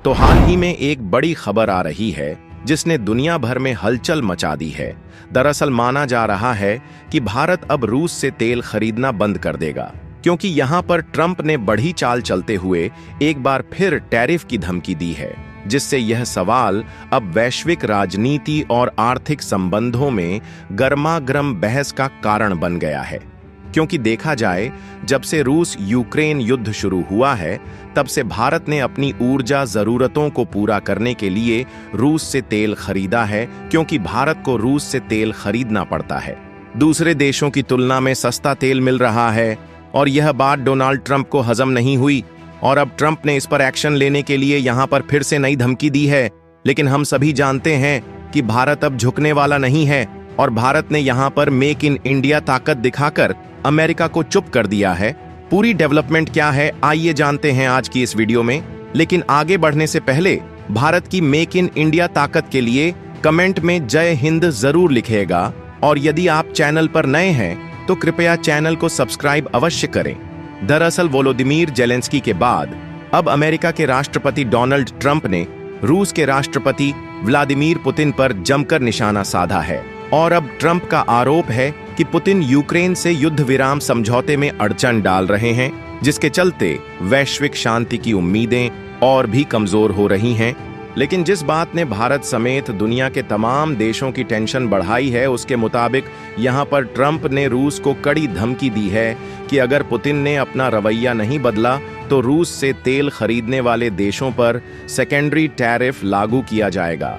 तो हाल ही में एक बड़ी खबर आ रही है जिसने दुनिया भर में हलचल मचा दी है। दरअसल माना जा रहा है कि भारत अब रूस से तेल खरीदना बंद कर देगा, क्योंकि यहां पर ट्रंप ने बड़ी चाल चलते हुए एक बार फिर टैरिफ की धमकी दी है, जिससे यह सवाल अब वैश्विक राजनीति और आर्थिक संबंधों में गर्मागर्म बहस का कारण बन गया है। क्योंकि देखा जाए, जब से रूस यूक्रेन युद्ध शुरू हुआ है, तब से भारत ने अपनी ऊर्जा जरूरतों को पूरा करने के लिए रूस से तेल खरीदा है, क्योंकि भारत को रूस से तेल खरीदना पड़ता है। दूसरे देशों की तुलना में सस्ता तेल मिल रहा है और यह बात डोनाल्ड ट्रंप को हजम नहीं हुई और अब ट्रंप ने इस पर एक्शन लेने के लिए यहां पर फिर से नई धमकी दी है। लेकिन हम सभी जानते हैं कि भारत अब झुकने वाला नहीं है और भारत ने यहां पर मेक इन इंडिया ताकत दिखाकर अमेरिका को चुप कर दिया है। पूरी डेवलपमेंट क्या है, आइए जानते हैं आज की इस वीडियो में। लेकिन आगे बढ़ने से पहले भारत की मेक इन इंडिया ताकत के लिए कमेंट में जय हिंद जरूर लिखिएगा और यदि आप चैनल पर नए हैं तो कृपया चैनल को सब्सक्राइब अवश्य करें। दरअसल वोलोदिमीर जेलेंस्की के बाद अब अमेरिका के राष्ट्रपति डोनाल्ड ट्रंप ने रूस के राष्ट्रपति व्लादिमीर पुतिन पर जमकर निशाना साधा है और अब ट्रंप का आरोप है कि पुतिन यूक्रेन से युद्ध विराम समझौते में अड़चन डाल रहे हैं, जिसके चलते वैश्विक शांति की उम्मीदें और भी कमजोर हो रही हैं। लेकिन जिस बात ने भारत समेत दुनिया के तमाम देशों की टेंशन बढ़ाई है, उसके मुताबिक यहां पर ट्रंप ने रूस को कड़ी धमकी दी है कि अगर पुतिन ने अपना रवैया नहीं बदला तो रूस से तेल खरीदने वाले देशों पर सेकेंडरी टैरिफ लागू किया जाएगा,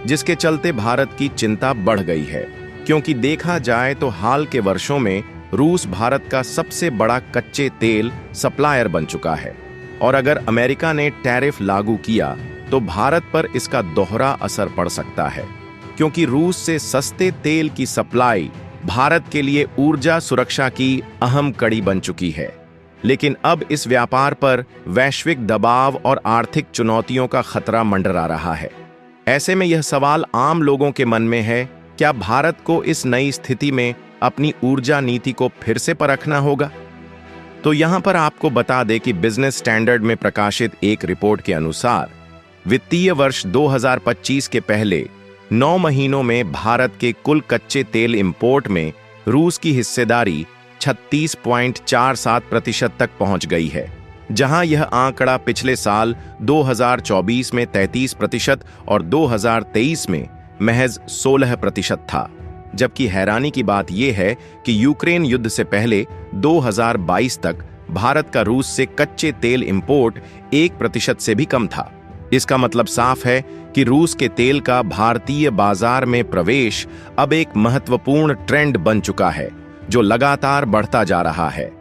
जिसके चलते भारत की चिंता बढ़ गई है। क्योंकि देखा जाए तो हाल के वर्षों में रूस भारत का सबसे बड़ा कच्चे तेल सप्लायर बन चुका है और अगर अमेरिका ने टैरिफ लागू किया तो भारत पर इसका दोहरा असर पड़ सकता है, क्योंकि रूस से सस्ते तेल की सप्लाई भारत के लिए ऊर्जा सुरक्षा की अहम कड़ी बन चुकी है। लेकिन अब इस व्यापार पर वैश्विक दबाव और आर्थिक चुनौतियों का खतरा मंडरा रहा है। ऐसे में यह सवाल आम लोगों के मन में है, क्या भारत को इस नई स्थिति में अपनी ऊर्जा नीति को फिर से परखना होगा? तो यहां पर आपको बता दें कि बिजनेस स्टैंडर्ड में प्रकाशित एक रिपोर्ट के अनुसार वित्तीय वर्ष 2025 के पहले 9 महीनों में भारत के कुल कच्चे तेल इंपोर्ट में रूस की हिस्सेदारी 36.47% तक पहुंच गई है, जहां यह आंकड़ा पिछले साल 2024 में 33% और 2023 में महज 16% था। जबकि हैरानी की बात यह है कि यूक्रेन युद्ध से पहले 2022 तक भारत का रूस से कच्चे तेल इंपोर्ट 1% से भी कम था। इसका मतलब साफ है कि रूस के तेल का भारतीय बाजार में प्रवेश अब एक महत्वपूर्ण ट्रेंड बन चुका है, जो लगातार बढ़ता जा रहा है।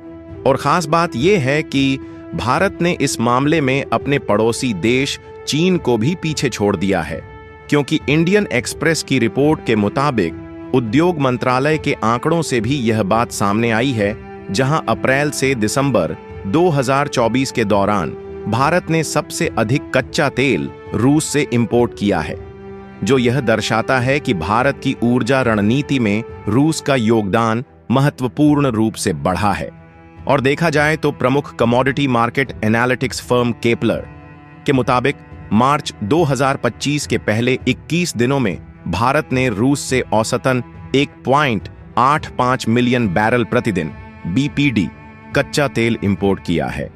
और खास बात यह है कि भारत ने इस मामले में अपने पड़ोसी देश चीन को भी पीछे छोड़ दिया है, क्योंकि इंडियन एक्सप्रेस की रिपोर्ट के मुताबिक उद्योग मंत्रालय के आंकड़ों से भी यह बात सामने आई है, जहां अप्रैल से दिसंबर 2024 के दौरान भारत ने सबसे अधिक कच्चा तेल रूस से इंपोर्ट किया है, जो यह दर्शाता है कि भारत की ऊर्जा रणनीति में रूस का योगदान महत्वपूर्ण रूप से बढ़ा है। और देखा जाए तो प्रमुख commodity market analytics firm Kepler के मुताबिक मार्च 2025 के पहले 21 दिनों में भारत ने रूस से औसतन 1.85 मिलियन बैरल प्रतिदिन (बीपीडी) कच्चा तेल इंपोर्ट किया है।